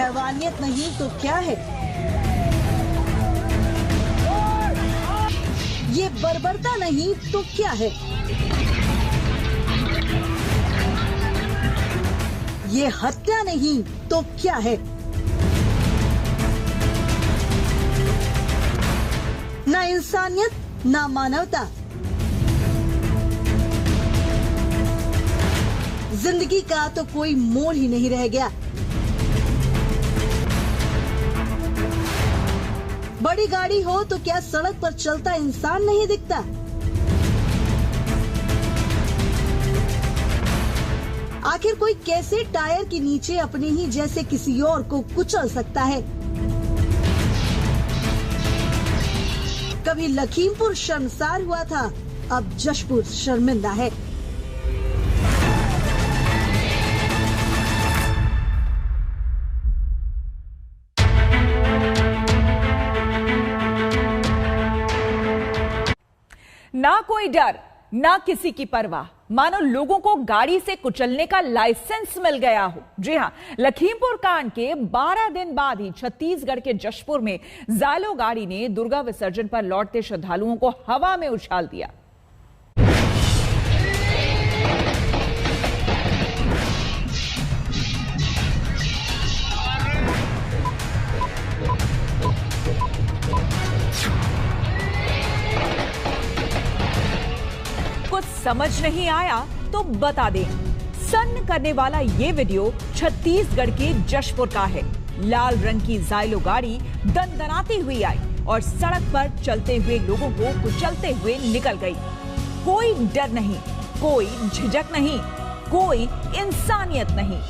हैवानियत नहीं तो क्या है? ये बर्बरता नहीं तो क्या है? ये हत्या नहीं तो क्या है? ना इंसानियत ना मानवता। जिंदगी का तो कोई मोल ही नहीं रह गया। बड़ी गाड़ी हो तो क्या सड़क पर चलता इंसान नहीं दिखता? आखिर कोई कैसे टायर के नीचे अपने ही जैसे किसी और को कुचल सकता है? कभी लखीमपुर शर्मसार हुआ था, अब जशपुर शर्मिंदा है। ना कोई डर, ना किसी की परवाह, मानो लोगों को गाड़ी से कुचलने का लाइसेंस मिल गया हो। जी हां, लखीमपुर कांड के 12 दिन बाद ही छत्तीसगढ़ के जशपुर में जायलो गाड़ी ने दुर्गा विसर्जन पर लौटते श्रद्धालुओं को हवा में उछाल दिया। कुछ समझ नहीं आया तो बता दें, सन्न करने वाला ये वीडियो छत्तीसगढ़ के जशपुर का है। लाल रंग की जायलो गाड़ी दनदनाती हुई आई और सड़क पर चलते हुए लोगों को कुचलते हुए निकल गई। कोई डर नहीं, कोई झिझक नहीं, कोई इंसानियत नहीं।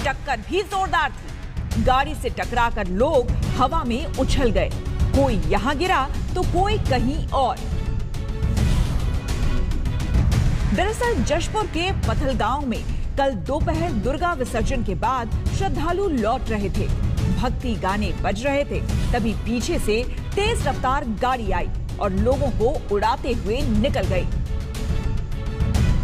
टक्कर भी जोरदार थी। गाड़ी से टकराकर लोग हवा में उछल गए। कोई यहां गिरा तो कोई कहीं और। दरअसल जशपुर के पथलगांव में कल दोपहर दुर्गा विसर्जन के बाद श्रद्धालु लौट रहे थे। भक्ति गाने बज रहे थे, तभी पीछे से तेज रफ्तार गाड़ी आई और लोगों को उड़ाते हुए निकल गई।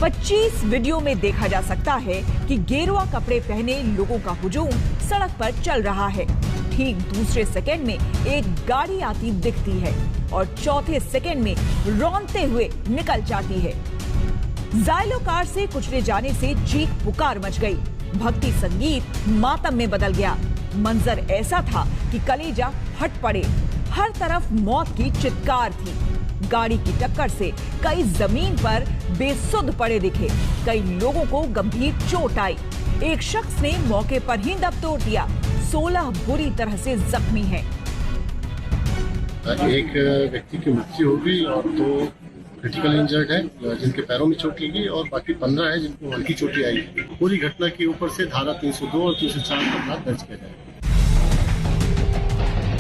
25 वीडियो में देखा जा सकता है कि गेरुआ कपड़े पहने लोगों का हुजूम सड़क पर चल रहा है। ठीक दूसरे सेकंड में एक गाड़ी आती दिखती है और चौथे सेकंड में रौंदते हुए निकल जाती है। जायलो कार से कुचले जाने से चीख पुकार मच गई। भक्ति संगीत मातम में बदल गया। मंजर ऐसा था कि कलेजा फट पड़े। हर तरफ मौत की चित्कार थी। गाड़ी की टक्कर से कई जमीन पर बेसुध पड़े दिखे। कई लोगों को गंभीर चोट आई। एक शख्स ने मौके पर ही दम तोड़ दिया। 16 बुरी तरह से जख्मी हैं। एक व्यक्ति की मृत्यु हो गई और 2 क्रिटिकल इंजर्ड है जिनके पैरों में चोट लगी और बाकी 15 है जिनको हल्की चोटें आई। पूरी घटना के ऊपर से धारा 302 और 304 का अपराध दर्ज किया जाएगा।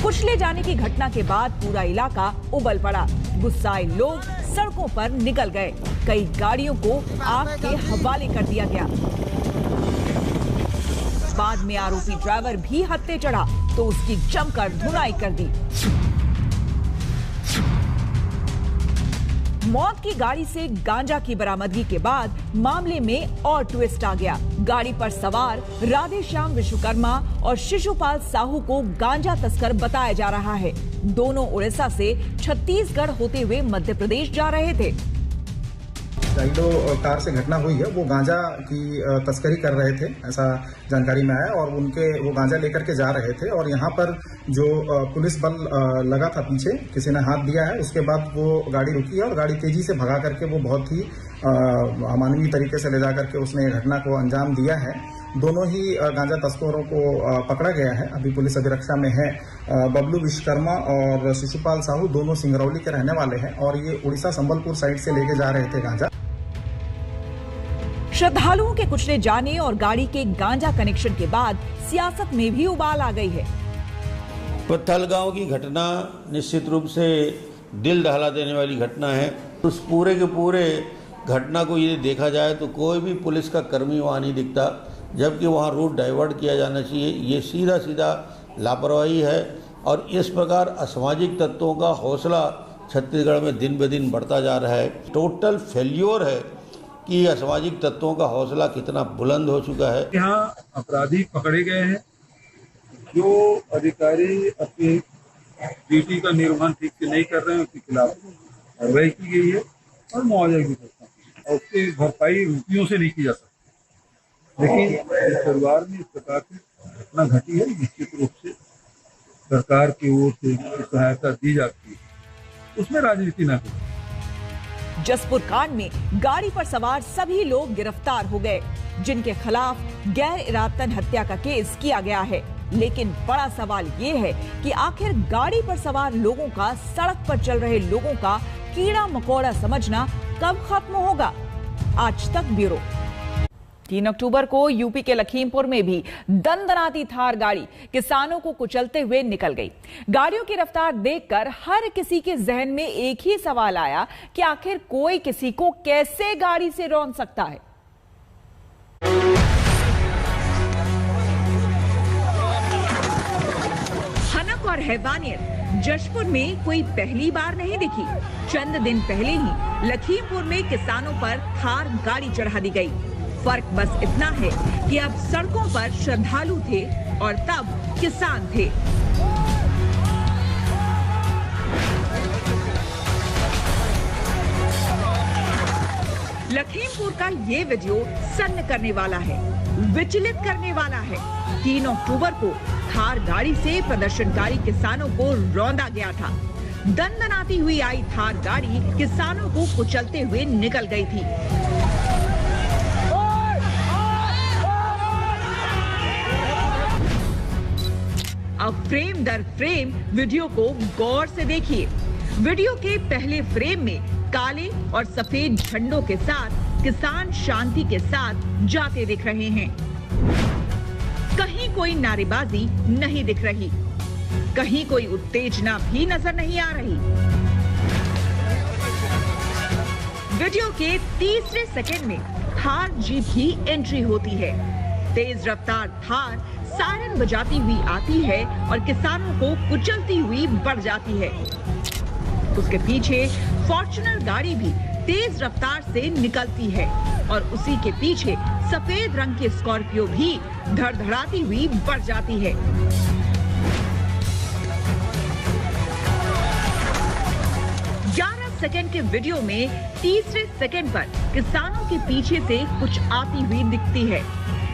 कुचले जाने की घटना के बाद पूरा इलाका उबल पड़ा। गुस्साए लोग सड़कों पर निकल गए। कई गाड़ियों को आग के हवाले कर दिया गया। बाद में आरोपी ड्राइवर भी हत्थे चढ़ा तो उसकी जमकर धुनाई कर दी। मौत की गाड़ी से गांजा की बरामदगी के बाद मामले में और ट्विस्ट आ गया। गाड़ी पर सवार राधेश्याम विश्वकर्मा और शिशुपाल साहू को गांजा तस्कर बताया जा रहा है। दोनों उड़ीसा से छत्तीसगढ़ होते हुए मध्य प्रदेश जा रहे थे। जायलो कार से घटना हुई है, वो गांजा की तस्करी कर रहे थे, ऐसा जानकारी में आया और वो गांजा लेकर के जा रहे थे और यहाँ पर जो पुलिस बल लगा था पीछे, किसी ने हाथ दिया है। उसके बाद वो गाड़ी रुकी है और गाड़ी तेजी से भगा करके वो बहुत ही अमानवीय तरीके से ले जा करके उसने घटना को अंजाम दिया है। दोनों ही गांजा तस्करों को पकड़ा गया है, अभी पुलिस अभिरक्षा में है। बबलू विश्वकर्मा और शिशुपाल साहू दोनों सिंगरौली के रहने वाले हैं और ये उड़ीसा संबलपुर साइड से लेके जा रहे थे गांजा। श्रद्धालुओं के कुचले जाने और गाड़ी के गांजा कनेक्शन के बाद सियासत में भी उबाल आ गई है। पथलगांव की घटना निश्चित रूप से दिल दहला देने वाली घटना है। उस पूरे के पूरे घटना को यदि देखा जाए तो कोई भी पुलिस का कर्मी वहाँ नहीं दिखता, जबकि वहाँ रूट डाइवर्ट किया जाना चाहिए। ये सीधा सीधा लापरवाही है और इस प्रकार असामाजिक तत्वों का हौसला छत्तीसगढ़ में दिन ब दिन बढ़ता जा रहा है। टोटल फेल्योर है कि असामाजिक तत्वों का हौसला कितना बुलंद हो चुका है। यहाँ अपराधी पकड़े गए हैं, जो अधिकारी अपनी ड्यूटी का निर्वहन ठीक से नहीं कर रहे हैं उसके खिलाफ कार्रवाई की गई है और मुआवजा भी करता है और उसकी भरपाई रुपयों से नहीं की जा सकती। लेकिन इस परिवार में इस प्रकार की घटना घटी है, निश्चित रूप से सरकार की ओर से सहायता दी जाती है, उसमें राजनीति न करें। जसपुर कांड में गाड़ी पर सवार सभी लोग गिरफ्तार हो गए, जिनके खिलाफ गैर इरादतन हत्या का केस किया गया है। लेकिन बड़ा सवाल ये है कि आखिर गाड़ी पर सवार लोगों का सड़क पर चल रहे लोगों का कीड़ा मकोड़ा समझना कब खत्म होगा। आज तक ब्यूरो। 3 अक्टूबर को यूपी के लखीमपुर में भी दंदनाती थार गाड़ी किसानों को कुचलते हुए निकल गई। गाड़ियों की रफ्तार देखकर हर किसी के जहन में एक ही सवाल आया कि आखिर कोई किसी को कैसे गाड़ी से रौंद सकता है। हनक और हैवानियत जशपुर में कोई पहली बार नहीं दिखी। चंद दिन पहले ही लखीमपुर में किसानों पर थार गाड़ी चढ़ा दी गई। फर्क बस इतना है कि अब सड़कों पर श्रद्धालु थे और तब किसान थे। लखीमपुर का ये वीडियो सन्न करने वाला है, विचलित करने वाला है। 3 अक्टूबर को थार गाड़ी से प्रदर्शनकारी किसानों को रौंदा गया था। दंदनाती हुई आई थार गाड़ी किसानों को कुचलते हुए निकल गई थी। अब फ्रेम दर फ्रेम वीडियो को गौर से देखिए। वीडियो के पहले फ्रेम में काले और सफेद झंडों के साथ किसान शांति के साथ जाते दिख रहे हैं। कहीं कोई नारेबाजी नहीं दिख रही, कहीं कोई उत्तेजना भी नजर नहीं आ रही। वीडियो के तीसरे सेकंड में थार जीप की एंट्री होती है। तेज रफ्तार थार सायरन बजाती हुई आती है और किसानों को कुचलती हुई बढ़ जाती है। उसके पीछे फॉर्च्यूनर गाड़ी भी तेज रफ्तार से निकलती है और उसी के पीछे सफेद रंग की स्कॉर्पियो भी धड़धड़ाती हुई बढ़ जाती है। सेकंड के वीडियो में तीसरे सेकंड पर किसानों के पीछे से कुछ आती हुई दिखती है।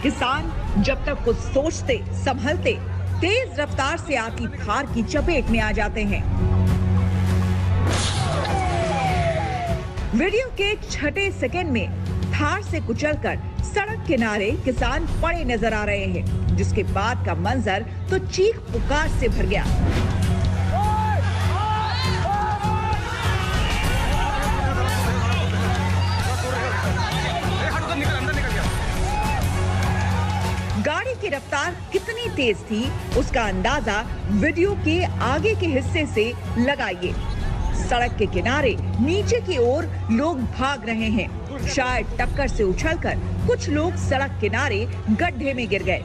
किसान जब तक कुछ सोचते संभलते तेज रफ्तार से आती थार की चपेट में आ जाते हैं। वीडियो के छठे सेकंड में थार से कुचलकर सड़क किनारे किसान पड़े नजर आ रहे हैं, जिसके बाद का मंजर तो चीख पुकार से भर गया। गाड़ी की रफ्तार कितनी तेज थी उसका अंदाजा वीडियो के आगे के हिस्से से लगाइए। सड़क के किनारे नीचे की ओर लोग भाग रहे हैं। शायद टक्कर से उछलकर कुछ लोग सड़क किनारे गड्ढे में गिर गए।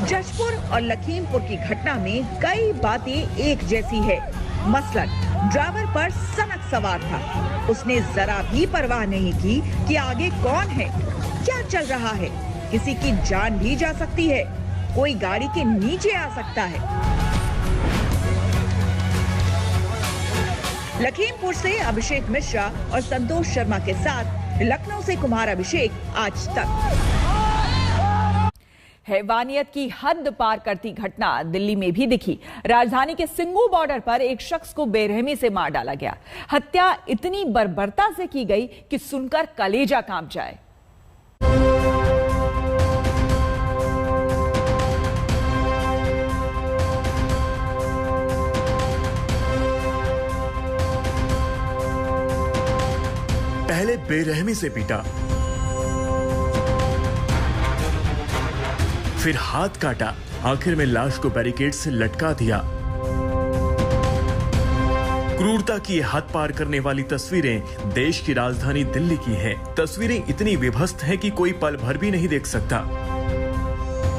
जशपुर और लखीमपुर की घटना में कई बातें एक जैसी है। मसलन ड्राइवर पर सनक सवार था, उसने जरा भी परवाह नहीं की कि आगे कौन है, क्या चल रहा है। किसी की जान भी जा सकती है, कोई गाड़ी के नीचे आ सकता है। लखीमपुर से अभिषेक मिश्रा और संतोष शर्मा के साथ लखनऊ से कुमार अभिषेक, आज तक। हैवानियत की हद पार करती घटना दिल्ली में भी दिखी। राजधानी के सिंगू बॉर्डर पर एक शख्स को बेरहमी से मार डाला गया। हत्या इतनी बर्बरता से की गई कि सुनकर कलेजा कांप जाए। पहले बेरहमी से पीटा, फिर हाथ काटा, आखिर में लाश को बैरिकेड से लटका दिया। क्रूरता की हद पार करने वाली तस्वीरें देश की राजधानी दिल्ली की हैं। तस्वीरें इतनी विभत्स हैं कि कोई पल भर भी नहीं देख सकता।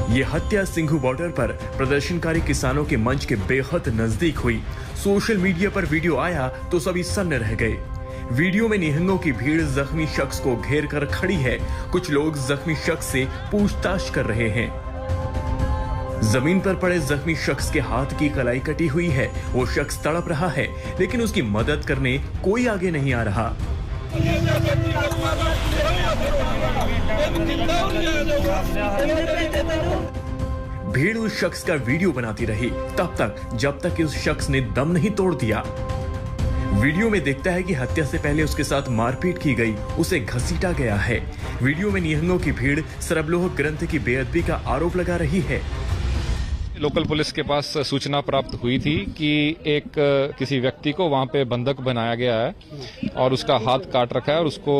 ये हत्या सिंघू बॉर्डर पर प्रदर्शनकारी किसानों के मंच के बेहद नजदीक हुई। सोशल मीडिया पर वीडियो आया तो सभी सन्न रह गए। वीडियो में निहंगों की भीड़ जख्मी शख्स को घेर कर खड़ी है। कुछ लोग जख्मी शख्स से पूछताछ कर रहे हैं। जमीन पर पड़े जख्मी शख्स के हाथ की कलाई कटी हुई है। वो शख्स तड़प रहा है, लेकिन उसकी मदद करने कोई आगे नहीं आ रहा। भीड़ उस शख्स का वीडियो बनाती रही तब तक जब तक कि उस शख्स ने दम नहीं तोड़ दिया। वीडियो में देखता है कि हत्या से पहले उसके साथ मारपीट की गई, उसे घसीटा गया है। वीडियो में निहंगों की भीड़ सरबलोह ग्रंथ की बेअदबी का आरोप लगा रही है। लोकल पुलिस के पास सूचना प्राप्त हुई थी कि एक किसी व्यक्ति को वहां पे बंधक बनाया गया है और उसका हाथ काट रखा है और उसको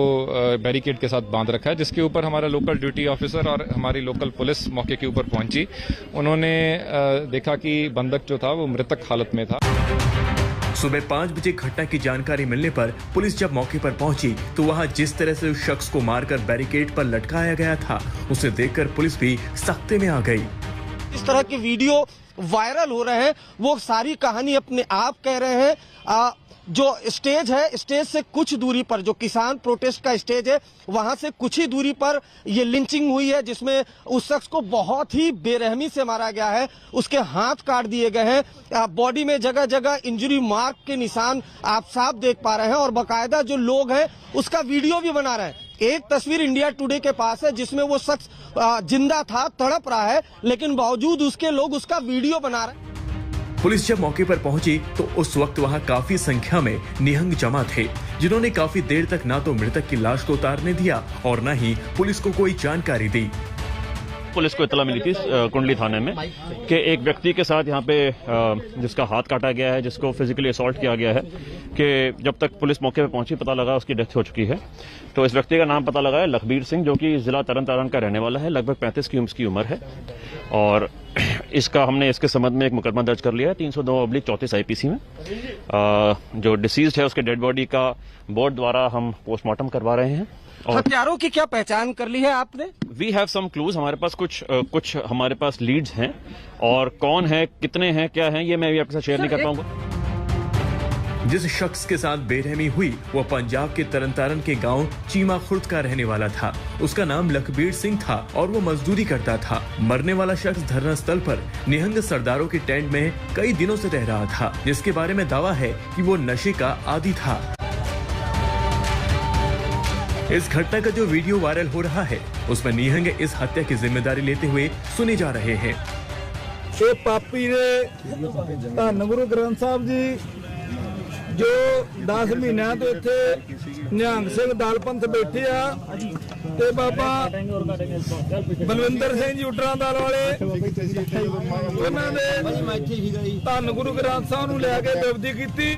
बैरिकेड के साथ बांध रखा है, जिसके ऊपर हमारा लोकल ड्यूटी ऑफिसर और हमारी लोकल पुलिस मौके के ऊपर पहुंची। उन्होंने देखा कि बंधक जो था वो मृतक हालत में था। सुबह 5 बजे घटना की जानकारी मिलने पर पुलिस जब मौके पर पहुंची तो वहां जिस तरह से उस शख्स को मारकर बैरिकेड पर लटकाया गया था, उसे देखकर पुलिस भी सख्ते में आ गई। इस तरह के वीडियो वायरल हो रहे हैं, वो सारी कहानी अपने आप कह रहे हैं। जो स्टेज है, स्टेज से कुछ दूरी पर जो किसान प्रोटेस्ट का स्टेज है, वहां से कुछ ही दूरी पर ये लिंचिंग हुई है, जिसमें उस शख्स को बहुत ही बेरहमी से मारा गया है। उसके हाथ काट दिए गए हैं। बॉडी में जगह जगह इंजरी मार्क के निशान आप साफ देख पा रहे हैं और बाकायदा जो लोग हैं उसका वीडियो भी बना रहे हैं। एक तस्वीर इंडिया टुडे के पास है जिसमें वो शख्स जिंदा था, तड़प रहा है, लेकिन बावजूद उसके लोग उसका वीडियो बना रहे हैं। पुलिस जब मौके पर पहुंची तो उस वक्त वहां काफी संख्या में निहंग जमा थे, जिन्होंने काफी देर तक ना तो मृतक की लाश को उतारने दिया और न ही पुलिस को कोई जानकारी दी। पुलिस को इत्तला मिली थी कुंडली थाने में कि एक व्यक्ति के साथ यहाँ पे जिसका हाथ काटा गया है, जिसको फिजिकली असॉल्ट किया गया है, कि जब तक पुलिस मौके पे पहुंची पता लगा उसकी डेथ हो चुकी है। तो इस व्यक्ति का नाम पता लगा है लखबीर सिंह, जो कि जिला तरन तारण का रहने वाला है। लगभग 35 की उम्र है और इसका हमने इसके संबंध में एक मुकदमा दर्ज कर लिया है 302/34 आईपीसी में। जो डिसीज्ड है उसके डेड बॉडी का बोर्ड द्वारा हम पोस्टमार्टम करवा रहे हैं। हत्यारों की क्या पहचान कर ली है आपने? वी हैव सम क्लूज, हमारे पास कुछ हमारे पास लीड्स हैं और कौन है, कितने हैं, क्या हैं, ये मैं भी आपके साथ शेयर नहीं कर पाऊंगा। जिस शख्स के साथ बेरहमी हुई वो पंजाब के तरन तारण के गांव चीमा खुर्द का रहने वाला था। उसका नाम लखबीर सिंह था और वो मजदूरी करता था। मरने वाला शख्स धरना स्थल पर निहंग सरदारों के टेंट में कई दिनों से रह रहा था, जिसके बारे में दावा है कि वो नशे का आदी था। इस घटना का जो वीडियो वायरल हो रहा है उसमें निहंग इस हत्या की जिम्मेदारी लेते हुए सुने जा रहे हैं। पापी ने धन गुरु ग्रंथ साहब जी जो 10 महीनों तो इत्थे निहंग सिंह दलपंथ बैठे आ ते बाबा बलविंदर सिंह जी उटरा दल वाले उन्हां दे धन गुरु ग्रंथ साहब नूं लै के बेइज्जती कीती।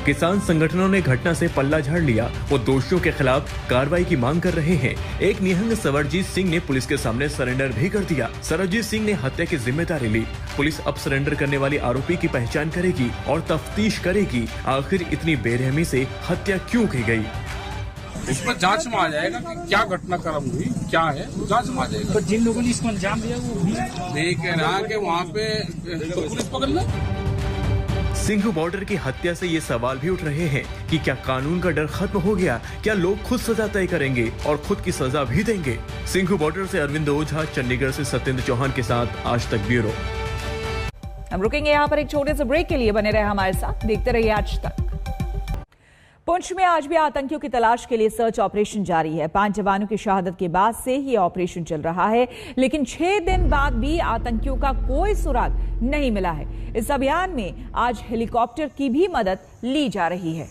किसान संगठनों ने घटना से पल्ला झाड़ लिया। वो दोषियों के खिलाफ कार्रवाई की मांग कर रहे हैं। एक निहंग सरवजीत सिंह ने पुलिस के सामने सरेंडर भी कर दिया। सरवजीत सिंह ने हत्या की जिम्मेदारी ली। पुलिस अब सरेंडर करने वाले आरोपी की पहचान करेगी और तफ्तीश करेगी आखिर इतनी बेरहमी से हत्या क्यों की गई। इस पर जांच में आ जाएगा कि क्या घटनाक्रम हुई, क्या है, जांच में आ जाएगा। तो जिन लोगों ने इसको अंजाम दिया वो नहीं कह रहा कि वहाँ पे तो पुलिस पकड़ ले। सिंघू बॉर्डर की हत्या से ये सवाल भी उठ रहे हैं कि क्या कानून का डर खत्म हो गया? क्या लोग खुद सजा तय करेंगे और खुद की सजा भी देंगे? सिंघू बॉर्डर से अरविंद ओझा, चंडीगढ़ से सत्येंद्र चौहान के साथ आज तक ब्यूरो। हम रुकेंगे यहाँ पर एक छोटे से ब्रेक के लिए। बने रहे हमारे साथ, देखते रहिए आज तक। पुंछ में आज भी आतंकियों की तलाश के लिए सर्च ऑपरेशन जारी है। 5 जवानों की शहादत के बाद से ये ऑपरेशन चल रहा है, लेकिन 6 दिन बाद भी आतंकियों का कोई सुराग नहीं मिला है। इस अभियान में आज हेलीकॉप्टर की भी मदद ली जा रही है।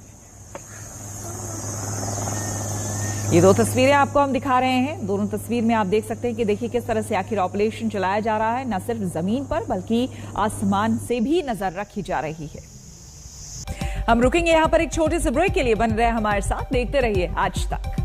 ये 2 तस्वीरें आपको हम दिखा रहे हैं। दोनों तस्वीर में आप देख सकते हैं कि देखिए किस तरह से आखिर ऑपरेशन चलाया जा रहा है। न सिर्फ जमीन पर बल्कि आसमान से भी नजर रखी जा रही है। हम रुकेंगे यहाँ पर एक छोटे से ब्रेक के लिए। बन रहे हमारे साथ, देखते रहिए आज तक।